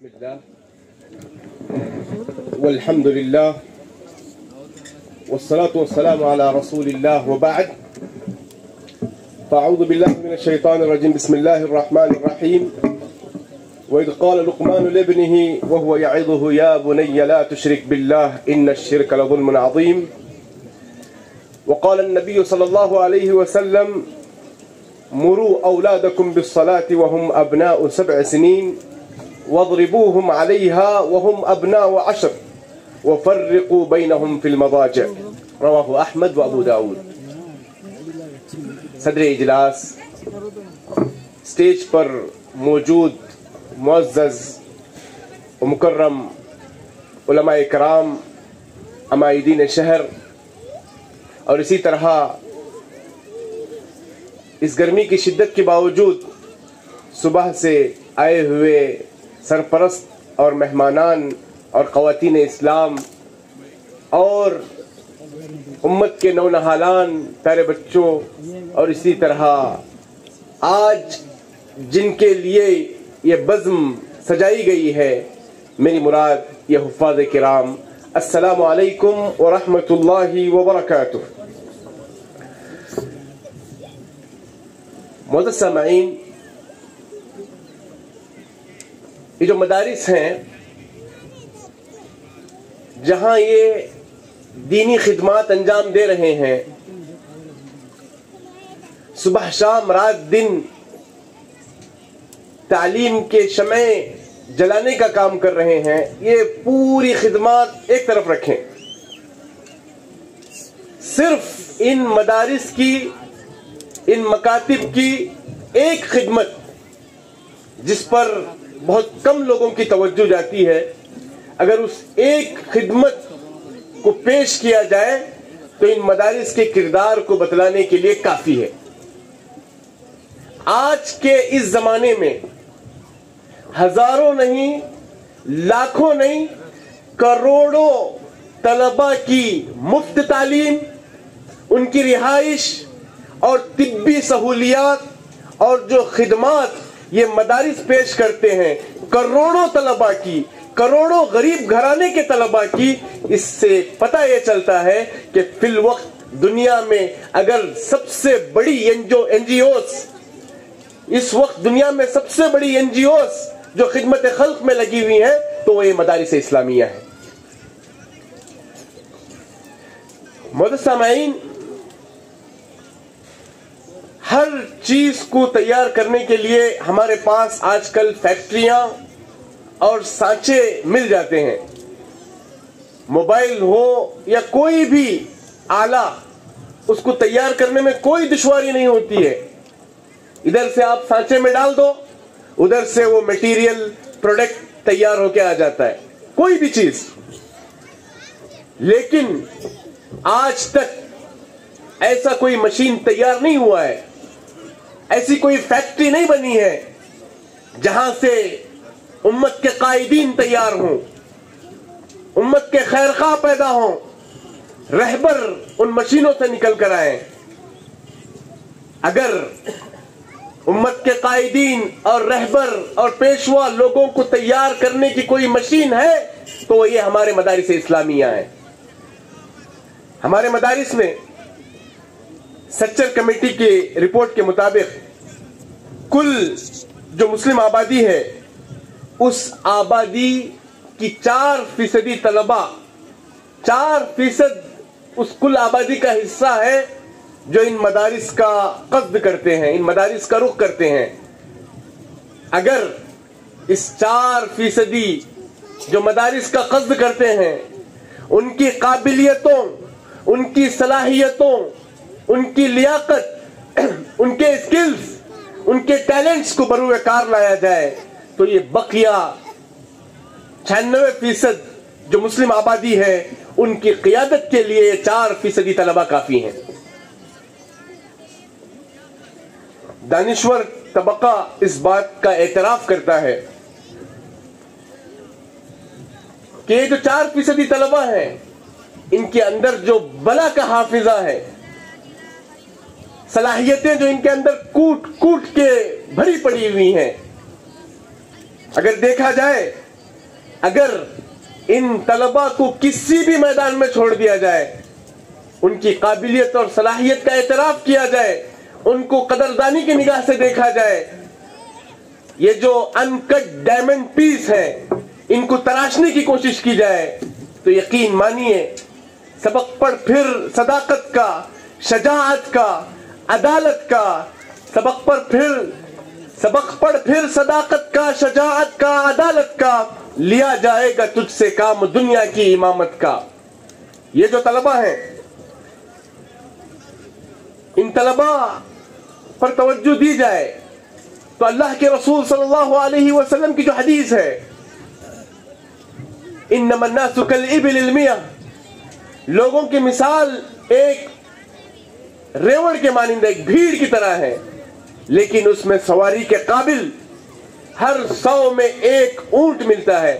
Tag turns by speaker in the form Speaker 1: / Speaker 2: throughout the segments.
Speaker 1: بسم الله والحمد لله والصلاة والسلام على رسول الله وبعد فأعوذ بالله من الشيطان الرجيم بسم الله الرحمن الرحيم وإذ قال لقمان لابنه وهو يعظه يا بني لا تشرك بالله إن الشرك لظلم عظيم وقال النبي صلى الله عليه وسلم مروا أولادكم بالصلاة وهم أبناء 7 سنين واضربوهم عليها وهم أبناء 10 وفرقوا بينهم في المضاجع رواه أحمد وأبو داود. صدر اجلاس، اسٹیج پر موجود معزز و مکرم علماء کرام، عمائدین شہر، اور اسی طرح اس گرمی کی شدت کے باوجود صبح سے آئے ہوئے سرپرست اور مہمانان اور خواتین اسلام اور امت کے نونہالان، پیارے بچوں، اور اسی طرح آج جن کے لیے یہ بزم سجائی گئی ہے، میری مراد یہ حفاظ کرام، السلام علیکم ورحمۃ اللہ وبرکاتہ. معزز سامعین، یہ جو مدارس ہیں جہاں یہ دینی خدمات انجام دے رہے ہیں، صبح شام رات دن تعلیم کے شمع جلانے کا کام کر رہے ہیں، یہ پوری خدمات ایک طرف رکھیں. صرف ان مدارس کی، ان مکاتب کی ایک خدمت جس پر بہت کم لوگوں کی توجہ جاتی ہے، اگر اس ایک خدمت کو پیش کیا جائے تو ان مدارس کے کردار کو بتلانے کے لیے کافی ہے. آج کے اس زمانے میں ہزاروں نہیں، لاکھوں نہیں، کروڑوں طلباء کی مفت تعلیم، ان کی رہائش اور طبی سہولیات اور جو خدمات یہ مدارس پیش کرتے ہیں، کروڑوں طلباء کی، کروڑوں غریب گھرانے کے طلباء کی، اس سے پتہ یہ چلتا ہے کہ فی الوقت دنیا میں اگر سب سے بڑی این جی اوز، اس وقت دنیا میں سب سے بڑی این جی اوز جو خدمت خلق میں لگی ہوئی ہیں تو وہ یہ مدارس اسلامیہ ہیں. معزز سامعین، ہر چیز کو تیار کرنے کے لیے ہمارے پاس آج کل فیکٹریاں اور سانچے مل جاتے ہیں. موبائل ہو یا کوئی بھی آلہ، اس کو تیار کرنے میں کوئی دشواری نہیں ہوتی ہے. ادھر سے آپ سانچے میں ڈال دو، ادھر سے وہ میٹیریل، پروڈکٹ تیار ہو کے آ جاتا ہے، کوئی بھی چیز. لیکن آج تک ایسا کوئی مشین تیار نہیں ہوا ہے، ایسی کوئی فیکٹری نہیں بنی ہے جہاں سے امت کے قائدین تیار ہوں، امت کے خیرخواہ پیدا ہوں، رہبر ان مشینوں سے نکل کر آئیں. اگر امت کے قائدین اور رہبر اور پیشوا لوگوں کو تیار کرنے کی کوئی مشین ہے تو وہ یہ ہمارے مدارس اسلامیہ ہیں. ہمارے مدارس میں سچر کمیٹی کی رپورٹ کے مطابق کل جو مسلم آبادی ہے، اس آبادی کی 4% طلباء، 4% اس کل آبادی کا حصہ ہے جو ان مدارس کا قصد کرتے ہیں، ان مدارس کا رخ کرتے ہیں. اگر اس 4% جو مدارس کا قصد کرتے ہیں، ان کی قابلیتوں، ان کی صلاحیتوں، ان کی لیاقت، ان کے اسکلز، ان کے ٹیلنٹس کو بروئے کار لایا جائے تو یہ بقیہ 96% جو مسلم آبادی ہے ان کی قیادت کے لیے 4% طلباء کافی ہیں. دانشور طبقہ اس بات کا اعتراف کرتا ہے کہ یہ جو 4% طلباء ہیں، ان کے اندر جو بلا کا حافظہ ہے، صلاحیتیں جو ان کے اندر کوٹ کوٹ کے بھری پڑی ہوئی ہیں، اگر دیکھا جائے اگر ان طلباء کو کسی بھی میدان میں چھوڑ دیا جائے، ان کی قابلیت اور صلاحیت کا اعتراف کیا جائے، ان کو قدردانی کی نگاہ سے دیکھا جائے، یہ جو انکٹ ڈائمنڈ پیس ہے ان کو تراشنے کی کوشش کی جائے، تو یقین مانیے سبق پڑھ پھر صداقت کا، شجاعت کا، عدالت کا، سبق پڑھ پھر صداقت کا، شجاعت کا، عدالت کا، لیا جائے گا تجھ سے کام دنیا کی امامت کا۔ یہ جو طلباء ہیں، ان طلباء پر توجہ دی جائے تو اللہ کے رسول صلی اللہ علیہ وسلم کی جو حدیث ہے، انما الناس کالابل المیا، لوگوں کی مثال ایک ریوڑ کے مانند، ایک بھیڑ کی طرح ہے، لیکن اس میں سواری کے قابل ہر 100 میں ایک اونٹ ملتا ہے۔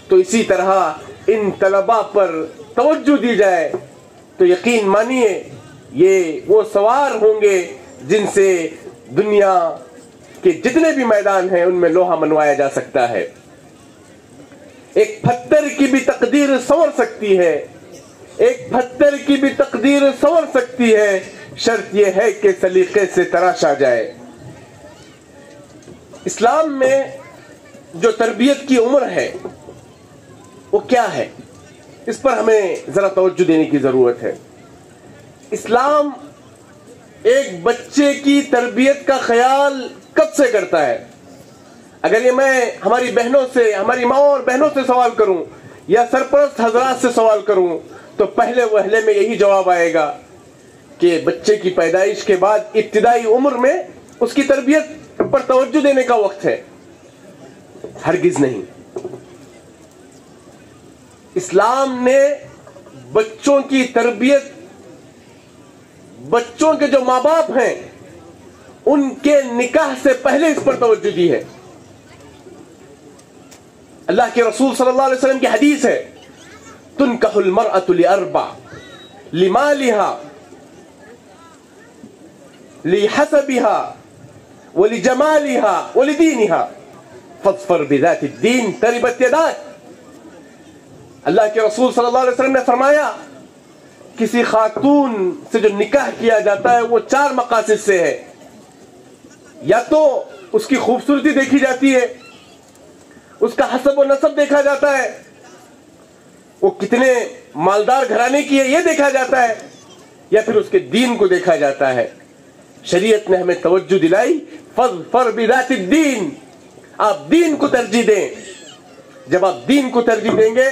Speaker 1: تو اسی طرح ان طلباء پر توجہ دی جائے تو یقین مانیے یہ وہ سوار ہوں گے جن سے دنیا کے جتنے بھی میدان ہیں ان میں لوہا منوایا جا سکتا ہے۔ ایک پتھر کی بھی تقدیر سنور سکتی ہے، ایک پتھر کی بھی تقدیر سنور سکتی ہے، شرط یہ ہے کہ سلیقے سے تراشا جائے۔ اسلام میں جو تربیت کی عمر ہے وہ کیا ہے، اس پر ہمیں ذرا توجہ دینے کی ضرورت ہے۔ اسلام ایک بچے کی تربیت کا خیال کب سے کرتا ہے؟ اگر یہ میں ہماری بہنوں سے، ہماری ماں اور بہنوں سے سوال کروں یا سرپرست حضرات سے سوال کروں تو پہلے وہلے میں یہی جواب آئے گا کہ بچے کی پیدائش کے بعد ابتدائی عمر میں اس کی تربیت پر توجہ دینے کا وقت ہے۔ ہرگز نہیں۔ اسلام نے بچوں کی تربیت، بچوں کے جو ماں باپ ہیں ان کے نکاح سے پہلے اس پر توجہ دی ہے۔ اللہ کے رسول صلی اللہ علیہ وسلم کی حدیث ہے، تنکح المرأة لأربع، لمالها، لحسبها، ولجمالها، ولدينها، فاظفر بذات الدين تربت يداك۔ اللہ کے رسول صلی اللہ علیہ وسلم نے فرمایا کسی خاتون سے جو نکاح کیا جاتا ہے وہ 4 مقاصد سے ہے۔ یا تو اس کی خوبصورتی دیکھی جاتی ہے، اس کا حسب و نسب دیکھا جاتا ہے، وہ کتنے مالدار گھرانے کی ہے یہ دیکھا جاتا ہے، یا پھر اس کے دین کو دیکھا جاتا ہے۔ شریعت نے ہمیں توجہ دلائی، فاظفر بذات الدین، آپ دین کو ترجیح دیں۔ جب آپ دین کو ترجیح دیں گے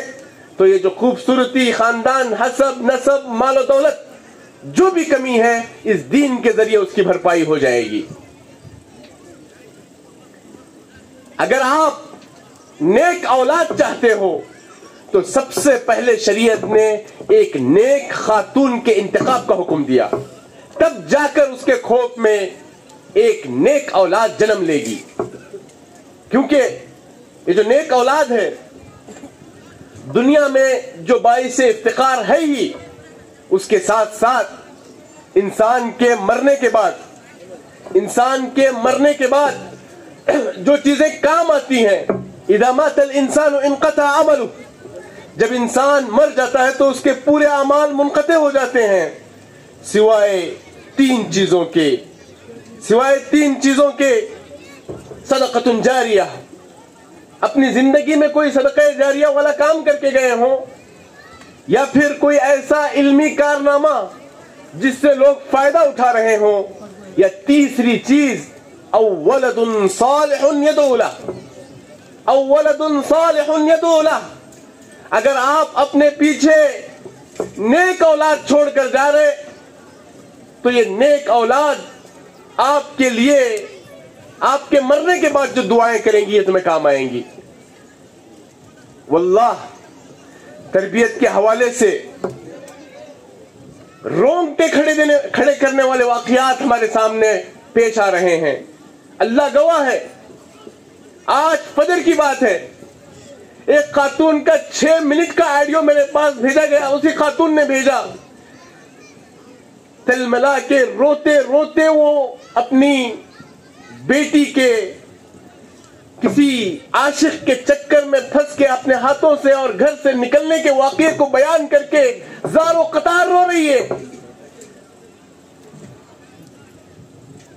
Speaker 1: تو یہ جو خوبصورتی، خاندان، حسب، نسب، مال و دولت، جو بھی کمی ہے اس دین کے ذریعے اس کی بھرپائی ہو جائے گی۔ اگر آپ نیک اولاد چاہتے ہو تو سب سے پہلے شریعت نے ایک نیک خاتون کے انتخاب کا حکم دیا، تب جا کر اس کے کھوپ میں ایک نیک اولاد جنم لے گی۔ کیونکہ یہ جو نیک اولاد ہے دنیا میں جو باعث افتخار ہے ہی، اس کے ساتھ ساتھ انسان کے مرنے کے بعد جو چیزیں کام آتی ہیں، اذا مات الانسان انقطع عمله، جب انسان مر جاتا ہے تو اس کے پورے اعمال منقطع ہو جاتے ہیں سوائے 3 چیزوں کے، صدقۃ جاریہ، اپنی زندگی میں کوئی صدقہ جاریہ والا کام کر کے گئے ہوں، یا پھر کوئی ایسا علمی کارنامہ جس سے لوگ فائدہ اٹھا رہے ہوں، یا تیسری چیز او ولد صالح یدعو لہ۔ اگر آپ اپنے پیچھے نیک اولاد چھوڑ کر جا رہے تو یہ نیک اولاد آپ کے لیے آپ کے مرنے کے بعد جو دعائیں کریں گی یہ تمہیں کام آئیں گی۔ واللہ تربیت کے حوالے سے رونگٹے کھڑے کرنے والے واقعات ہمارے سامنے پیش آ رہے ہیں۔ اللہ گواہ ہے، آج فجر کی بات ہے، ایک خاتون کا 6 منٹ کا آڈیو میرے پاس بھیجا گیا، اسی خاتون نے بھیجا، تل ملا کے روتے روتے وہ اپنی بیٹی کے کسی عاشق کے چکر میں پھنس کے اپنے ہاتھوں سے اور گھر سے نکلنے کے واقعے کو بیان کر کے زار و قطار رو رہی ہے.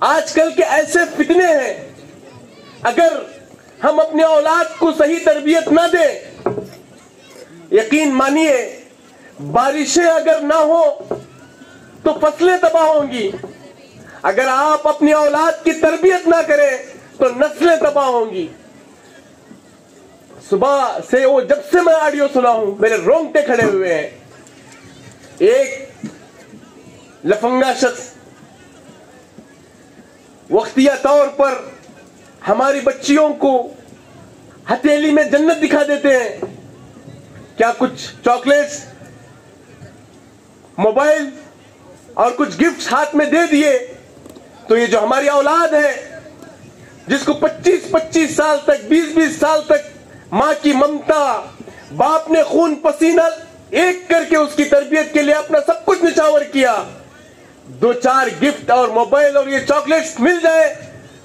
Speaker 1: آج کل کے ایسے فتنے ہیں، اگر ہم اپنے اولاد کو صحیح تربیت نہ دیں، یقین مانیے بارشیں اگر نہ ہو تو فصلیں تباہ ہوں گی. اگر آپ اپنی اولاد کی تربیت نہ کریں تو نسلیں تباہ ہوں گی. صبح سے وہ جب سے میں آڈیو سنا ہوں میرے رونگٹے کھڑے ہوئے ہیں. ایک لفنگا شخص وقتیہ طور پر ہماری بچیوں کو ہتھیلی میں جنت دکھا دیتے ہیں. کیا کچھ چاکلیٹس، موبائل اور کچھ گفٹ ہاتھ میں دے دیے تو یہ جو ہماری اولاد ہے جس کو 25 سال تک 20 سال تک ماں کی ممتا، باپ نے خون پسینہ ایک کر کے اس کی تربیت کے لیے اپنا سب کچھ نچھاور کیا، 2-4 گفٹ اور موبائل اور یہ چاکلیٹس مل جائے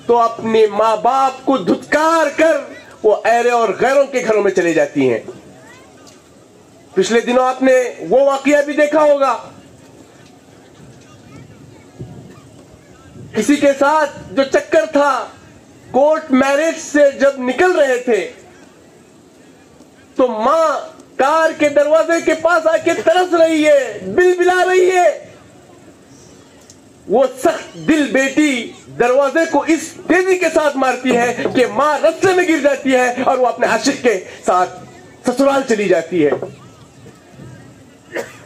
Speaker 1: تو اپنے ماں باپ کو دھتکار کر وہ ایرے اور غیروں کے گھروں میں چلے جاتی ہیں. پچھلے دنوں آپ نے وہ واقعہ بھی دیکھا ہوگا، کسی کے ساتھ جو چکر تھا، کورٹ میرج سے جب نکل رہے تھے تو ماں کار کے دروازے کے پاس آ کے ترس رہی ہے، بل بلا رہی ہے. وہ سخت دل بیٹی دروازے کو اس تیزی کے ساتھ مارتی ہے کہ ماں رستے میں گر جاتی ہے اور وہ اپنے عاشق کے ساتھ سسرال چلی جاتی ہے.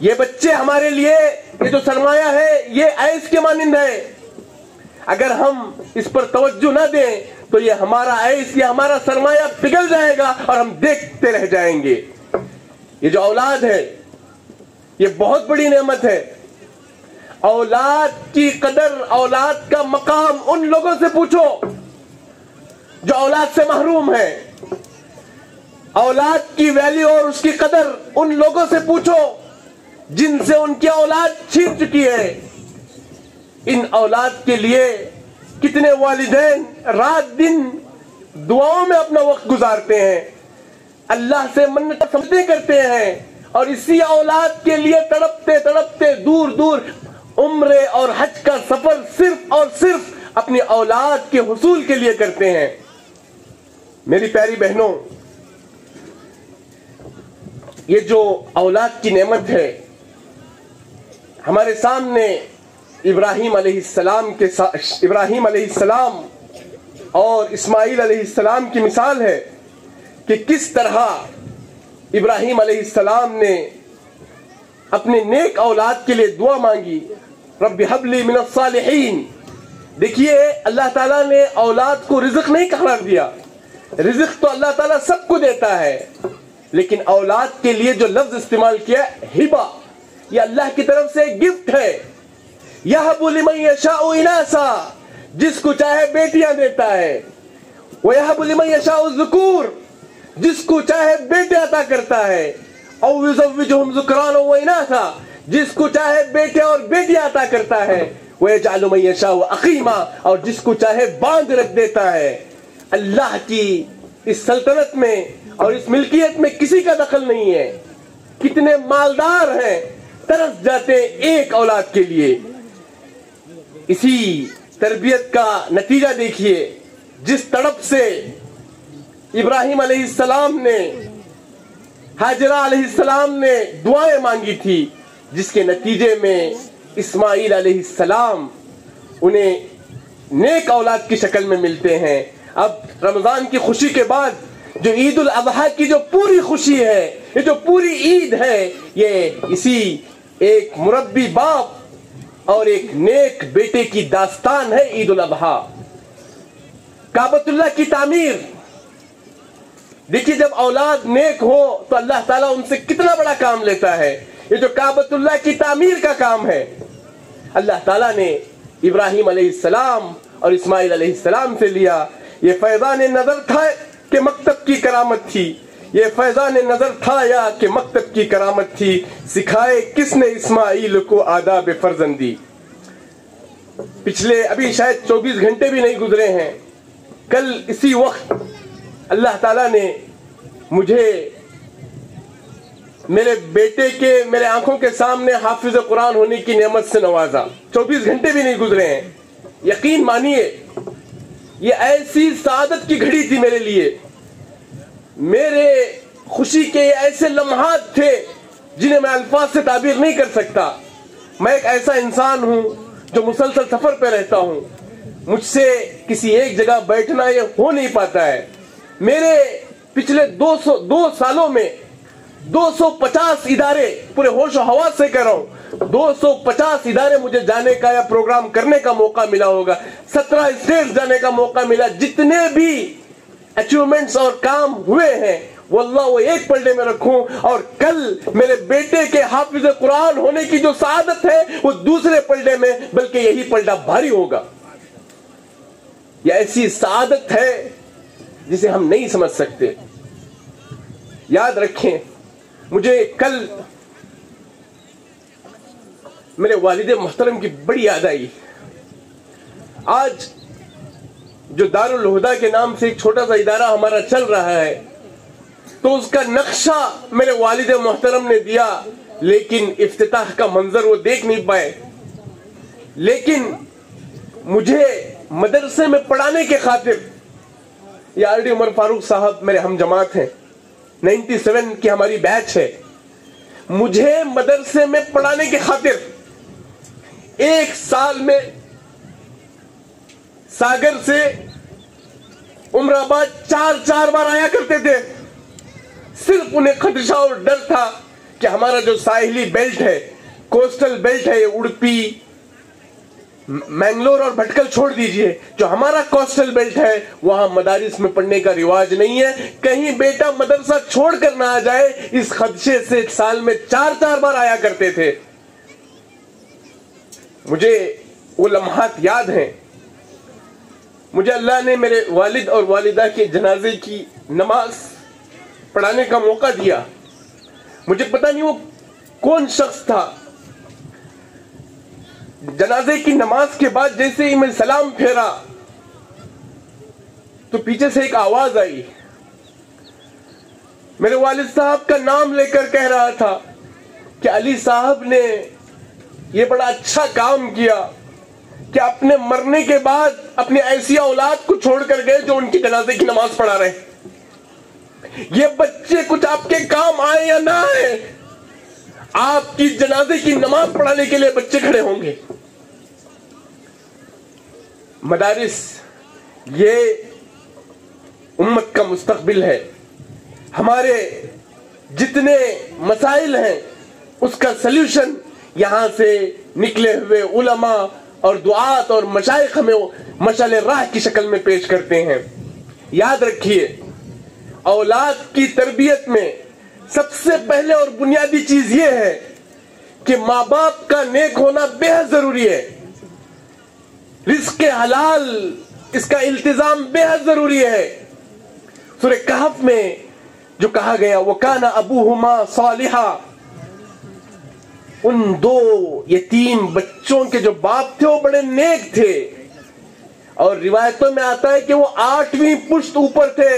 Speaker 1: یہ بچے ہمارے لیے یہ جو سرمایہ ہے یہ ایس کے مانند ہے. اگر ہم اس پر توجہ نہ دیں تو یہ ہمارا ایس یا ہمارا سرمایہ پگھل جائے گا اور ہم دیکھتے رہ جائیں گے. یہ جو اولاد ہے یہ بہت بڑی نعمت ہے. اولاد کی قدر، اولاد کا مقام ان لوگوں سے پوچھو جو اولاد سے محروم ہے. اولاد کی ویلیو اور اس کی قدر ان لوگوں سے پوچھو جن سے ان کی اولاد چھین چکی ہے. ان اولاد کے لیے کتنے والدین رات دن دعاؤں میں اپنا وقت گزارتے ہیں، اللہ سے منت سمجھتے کرتے ہیں، اور اسی اولاد کے لیے تڑپتے تڑپتے دور دور عمرے اور حج کا سفر صرف اور صرف اپنی اولاد کے حصول کے لیے کرتے ہیں. میری پیاری بہنوں، یہ جو اولاد کی نعمت ہے ہمارے سامنے ابراہیم علیہ السلام اور اسماعیل علیہ السلام کی مثال ہے کہ کس طرح ابراہیم علیہ السلام نے اپنے نیک اولاد کے لیے دعا مانگی، رب ہب لی من الصالحین. دیکھیے اللہ تعالیٰ نے اولاد کو رزق نہیں قرار دیا، رزق تو اللہ تعالیٰ سب کو دیتا ہے، لیکن اولاد کے لیے جو لفظ استعمال کیا ہبہ، یہ اللہ کی طرف سے گفٹ ہے. یہب لمن یشاء اناسا، جس کو چاہے بیٹیاں دیتا ہے، ویہب لمن یشاء الذکور، جس کو چاہے بیٹے عطا کرتا ہے، او یزوجہم ذکرانا واناثا، جس کو چاہے بیٹے اور بیٹیاں عطا کرتا ہے، ویجعل من یشاء عقیما، اور جس کو چاہے باندھ رکھ دیتا ہے. اللہ کی اس سلطنت میں اور اس ملکیت میں کسی کا دخل نہیں ہے. کتنے مالدار ہیں ترس جاتے ایک اولاد کے لیے. اسی تربیت کا نتیجہ دیکھیے، جس تڑپ سے ابراہیم علیہ السلام نے، ہاجرہ علیہ السلام نے دعائیں مانگی تھی، جس کے نتیجے میں اسماعیل علیہ السلام انہیں نیک اولاد کی شکل میں ملتے ہیں. اب رمضان کی خوشی کے بعد جو عید الاضحیٰ کی جو پوری خوشی ہے، یہ جو پوری عید ہے، یہ اسی ایک مربی باپ اور ایک نیک بیٹے کی داستان ہے. عید الاضحیٰ، کعبۃ اللہ کی تعمیر. دیکھیے جب اولاد نیک ہو تو اللہ تعالیٰ ان سے کتنا بڑا کام لیتا ہے. یہ جو کعبۃ اللہ کی تعمیر کا کام ہے، اللہ تعالیٰ نے ابراہیم علیہ السلام اور اسماعیل علیہ السلام سے لیا. یہ فیضان نظر تھا کہ مکتب کی کرامت تھی، یہ فیضان نظر تھا یا کہ مکتب کی کرامت تھی. سکھائے کس نے اسماعیل کو آداب فرزندی. پچھلے ابھی شاید 24 گھنٹے بھی نہیں گزرے ہیں، کل اسی وقت اللہ تعالیٰ نے مجھے میرے بیٹے کے میرے آنکھوں کے سامنے حافظ قرآن ہونے کی نعمت سے نوازا. 24 گھنٹے بھی نہیں گزرے ہیں. یقین مانیے یہ ایسی سعادت کی گھڑی تھی میرے لیے. میرے خوشی کے ایسے لمحات تھے جنہیں میں الفاظ سے تعبیر نہیں کر سکتا. میں ایک ایسا انسان ہوں جو مسلسل سفر پہ رہتا ہوں. مجھ سے کسی ایک جگہ بیٹھنا یہ ہو نہیں پاتا ہے. میرے پچھلے 2 سالوں میں 250 ادارے, پورے ہوش و حواس سے کہہ رہا ہوں, 250 ادارے مجھے جانے کا یا پروگرام کرنے کا موقع ملا ہوگا. 17 اسٹیٹ جانے کا موقع ملا. جتنے بھی اچیومنٹس اور کام ہوئے ہیں واللہ وہ ایک پلڑے میں رکھوں, اور کل میرے بیٹے کے حافظ قرآن ہونے کی جو سعادت ہے وہ دوسرے پلڑے میں, بلکہ یہی پلڑا بھاری ہوگا. یہ ایسی سعادت ہے جسے ہم نہیں سمجھ سکتے. یاد رکھیں, مجھے کل میرے والد محترم کی بڑی یاد آئی. آج جو دارالہدیٰ کے نام سے ایک چھوٹا سا ادارہ ہمارا چل رہا ہے, تو اس کا نقشہ میرے والد محترم نے دیا, لیکن افتتاح کا منظر وہ دیکھ نہیں پائے. لیکن مجھے مدرسے میں پڑھانے کے خاطر, یہ آلریڈی عمر فاروق صاحب میرے ہم جماعت ہیں, 97 کی ہماری بیچ ہے, مجھے مدرسے میں پڑھانے کے خاطر ایک سال میں ساگر سے عمر آباد 4 بار آیا کرتے تھے. صرف انہیں خدشہ اور ڈر تھا کہ ہمارا جو ساحلی بیلٹ ہے, کوسٹل بیلٹ ہے, اڑپی, مینگلور اور بھٹکل چھوڑ دیجئے, جو ہمارا کوسٹل بیلٹ ہے وہاں مدارس میں پڑھنے کا رواج نہیں ہے. کہیں بیٹا مدرسہ چھوڑ کر نہ آ جائے, اس خدشے سے سال میں 4 بار آیا کرتے تھے. مجھے وہ لمحات یاد ہیں. مجھے اللہ نے میرے والد اور والدہ کے جنازے کی نماز پڑھانے کا موقع دیا. مجھے پتہ نہیں وہ کون شخص تھا, جنازے کی نماز کے بعد جیسے ہی میں سلام پھیرا تو پیچھے سے ایک آواز آئی. میرے والد صاحب کا نام لے کر کہہ رہا تھا کہ علی صاحب نے یہ بڑا اچھا کام کیا کہ اپنے مرنے کے بعد اپنی ایسی اولاد کو چھوڑ کر گئے جو ان کی جنازے کی نماز پڑھا رہے. یہ بچے کچھ آپ کے کام آئے یا نہ آئے, آپ کی جنازے کی نماز پڑھانے کے لیے بچے کھڑے ہوں گے. مدارس یہ امت کا مستقبل ہے. ہمارے جتنے مسائل ہیں اس کا سلیوشن یہاں سے نکلے ہوئے علماء اور دعات اور مشائخ ہمیں مشعل راہ کی شکل میں پیش کرتے ہیں. یاد رکھیے, اولاد کی تربیت میں سب سے پہلے اور بنیادی چیز یہ ہے کہ ماں باپ کا نیک ہونا بے حد ضروری ہے. رزق حلال, اس کا التزام بے حد ضروری ہے. سورہ کہف میں جو کہا گیا وَكَانَ أَبُوهُمَا صَالِحًا, ان 2 یتیم بچوں کے جو باپ تھے وہ بڑے نیک تھے. اور روایتوں میں آتا ہے کہ وہ 8ویں پشت اوپر تھے.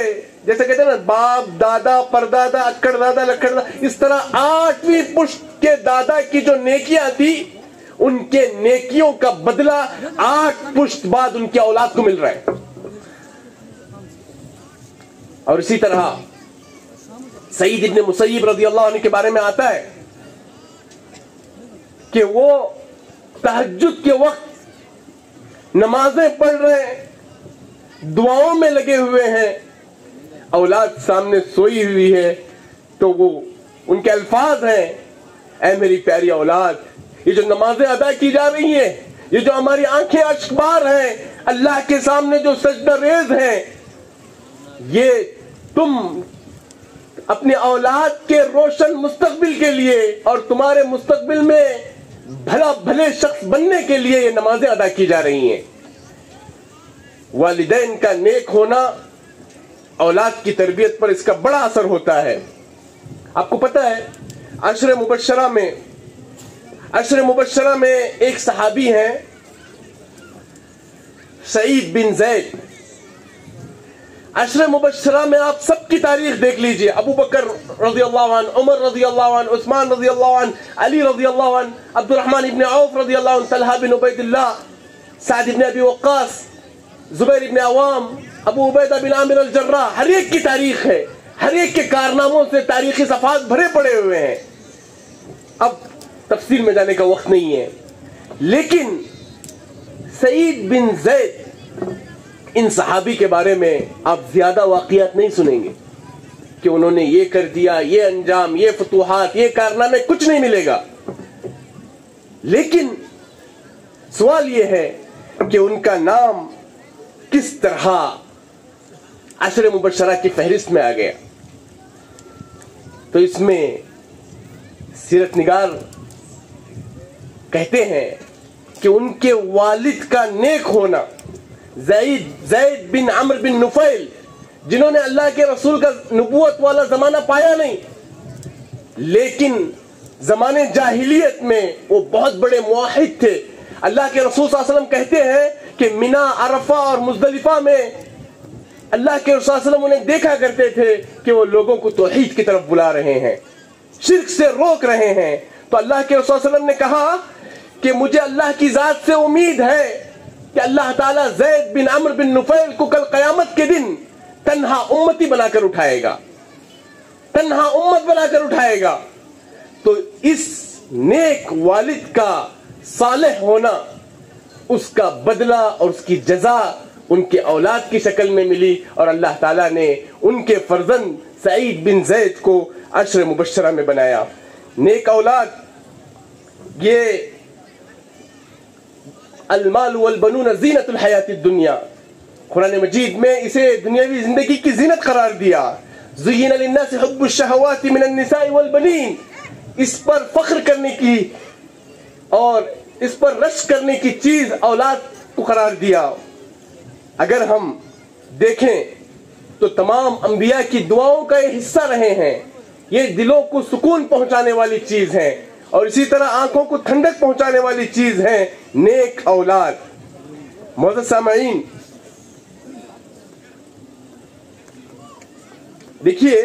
Speaker 1: جیسے کہتے ہیں نا باپ دادا پردادا اکڑ دادا لکڑ دادا, اس طرح 8ویں پشت کے دادا کی جو نیکیاں تھی ان کے نیکیوں کا بدلہ 8 پشت بعد ان کی اولاد کو مل رہا ہے. اور اسی طرح سعید ابن مسیب رضی اللہ عنہ کے بارے میں آتا ہے کہ وہ تہجد کے وقت نمازیں پڑھ رہے ہیں, دعاؤں میں لگے ہوئے ہیں, اولاد سامنے سوئی ہوئی ہے, تو وہ ان کے الفاظ ہیں اے میری پیاری اولاد, یہ جو نمازیں ادا کی جا رہی ہیں, یہ جو ہماری آنکھیں اشکبار ہیں اللہ کے سامنے جو سجدہ ریز ہیں, یہ تم اپنے اولاد کے روشن مستقبل کے لیے اور تمہارے مستقبل میں بھلے شخص بننے کے لیے یہ نمازیں ادا کی جا رہی ہیں. والدین کا نیک ہونا اولاد کی تربیت پر اس کا بڑا اثر ہوتا ہے. آپ کو پتہ ہے عشر مبشرہ میں ایک صحابی ہیں سعید بن زید, عشر مبشرہ میں آپ سب کی تاریخ دیکھ لیجئے. ابو بکر رضی اللہ عنہ, عمر رضی اللہ عنہ, عثمان رضی اللہ عنہ, علی رضی اللہ عنہ, عبد الرحمن ابن عوف رضی اللہ عنہ, طلحہ بن عبید اللہ, سعد ابن ابی وقاص, زبیر ابن عوام, ابو عبیدہ بن عامر الجراح. ہر ایک کی تاریخ ہے, ہر ایک کے کارناموں سے تاریخی صفحات بھرے پڑے ہوئے ہیں. اب تفصیل میں جانے کا وقت نہیں ہے, لیکن سعید بن زید, ان صحابی کے بارے میں آپ زیادہ واقعات نہیں سنیں گے کہ انہوں نے یہ کر دیا, یہ انجام, یہ فتوحات, یہ کارنامے, کچھ نہیں ملے گا. لیکن سوال یہ ہے کہ ان کا نام کس طرح عشر مبشرہ کی فہرست میں آ گیا. تو اس میں سیرت نگار کہتے ہیں کہ ان کے والد کا نیک ہونا, زید بن عمرو بن نفیل, جنہوں نے اللہ کے رسول کا نبوت والا زمانہ پایا نہیں, لیکن زمانے جاہلیت میں وہ بہت بڑے موحد تھے. اللہ کے رسول صلی اللہ علیہ وسلم کہتے ہیں کہ منا, عرفہ اور مزدلفہ میں اللہ کے رسول صلی اللہ علیہ وسلم انہیں دیکھا کرتے تھے کہ وہ لوگوں کو توحید کی طرف بلا رہے ہیں, شرک سے روک رہے ہیں. تو اللہ کے رسول صلی اللہ علیہ وسلم نے کہا کہ مجھے اللہ کی ذات سے امید ہے کہ اللہ تعالیٰ زید بن عمرو بن نفیل کو کل قیامت کے دن تنہا امتی بنا کر اٹھائے گا, تنہا امت بنا کر اٹھائے گا. تو اس نیک والد کا صالح ہونا, اس کا بدلہ اور اس کی جزا ان کے اولاد کی شکل میں ملی, اور اللہ تعالیٰ نے ان کے فرزند سعید بن زید کو عشر مبشرہ میں بنایا. نیک اولاد, یہ المال والبنون زینت الحیات الدنیا, قرآن مجید میں اسے دنیاوی زندگی کی زینت قرار دیا. زین للناس حب الشہوات من النساء والبنین, اس پر فخر کرنے کی اور اس پر رشک کرنے کی چیز اولاد کو قرار دیا. اگر ہم دیکھیں تو تمام انبیاء کی دعاؤں کا یہ حصہ رہے ہیں. یہ دلوں کو سکون پہنچانے والی چیز ہے, اور اسی طرح آنکھوں کو ٹھنڈک پہنچانے والی چیز ہے نیک اولاد. معزز سامعین, دیکھیے,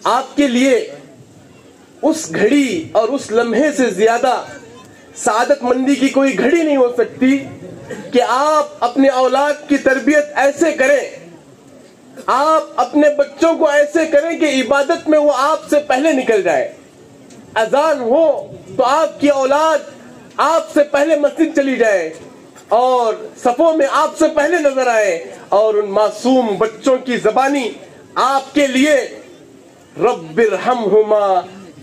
Speaker 1: آپ کے لیے اس گھڑی اور اس لمحے سے زیادہ سعادت مندی کی کوئی گھڑی نہیں ہو سکتی کہ آپ اپنے اولاد کی تربیت ایسے کریں, آپ اپنے بچوں کو ایسے کریں کہ عبادت میں وہ آپ سے پہلے نکل جائے. اذان ہو تو آپ کی اولاد آپ سے پہلے مسجد چلی جائے اور صفوں میں آپ سے پہلے نظر آئے, اور ان معصوم بچوں کی زبانی آپ کے لیے رب ارحمہما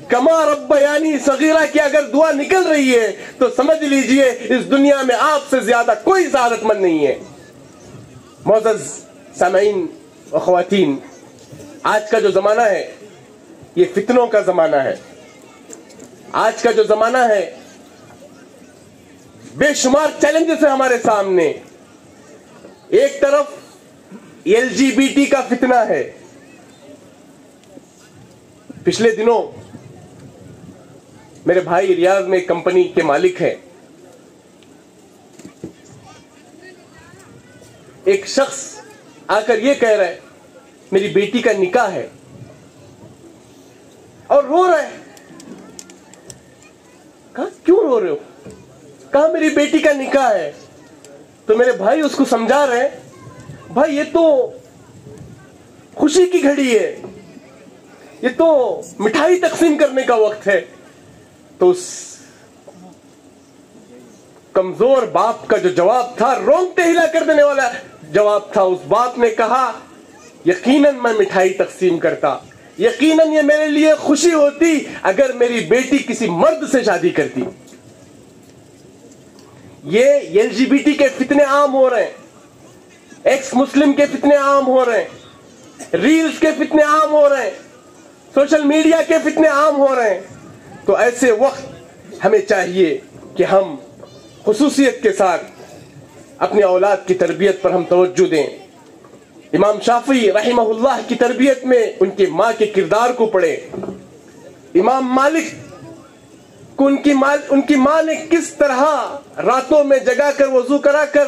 Speaker 1: کما ربیانی صغیرہ کی اگر دعا نکل رہی ہے تو سمجھ لیجئے اس دنیا میں آپ سے زیادہ کوئی سعادت مند نہیں ہے. معزز سامعین و خواتین, آج کا جو زمانہ ہے یہ فتنوں کا زمانہ ہے. آج کا جو زمانہ ہے بے شمار چیلنجز ہیں ہمارے سامنے. ایک طرف LGBT کا فتنہ ہے. پچھلے دنوں میرے بھائی ریاض میں ایک کمپنی کے مالک ہیں, ایک شخص آ کر یہ کہہ رہا ہے میری بیٹی کا نکاح ہے, اور رو رہا ہے. کہا کیوں رو رہے ہو؟ کہا میری بیٹی کا نکاح ہے. تو میرے بھائی اس کو سمجھا رہے ہیں بھائی یہ تو خوشی کی گھڑی ہے, یہ تو مٹھائی تقسیم کرنے کا وقت ہے. تو اس کمزور باپ کا جو جواب تھا, رونگٹے ہلا کر دینے والا جواب تھا, اس باپ نے کہا یقیناً میں مٹھائی تقسیم کرتا, یقیناً یہ میرے لیے خوشی ہوتی اگر میری بیٹی کسی مرد سے شادی کرتی. یہ LGBT کے فتنے عام ہو رہے ہیں, ایکس مسلم کے فتنے عام ہو رہے ہیں, ریلز کے فتنے عام ہو رہے ہیں, سوشل میڈیا کے فتنے عام ہو رہے ہیں. تو ایسے وقت ہمیں چاہیے کہ ہم خصوصیت کے ساتھ اپنی اولاد کی تربیت پر ہم توجہ دیں. امام شافعی رحمہ اللہ کی تربیت میں ان کی ماں کے کردار کو پڑھیں. امام مالک کو ان کی ماں نے کس طرح راتوں میں جگا کر وضو کرا کر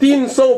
Speaker 1: 300,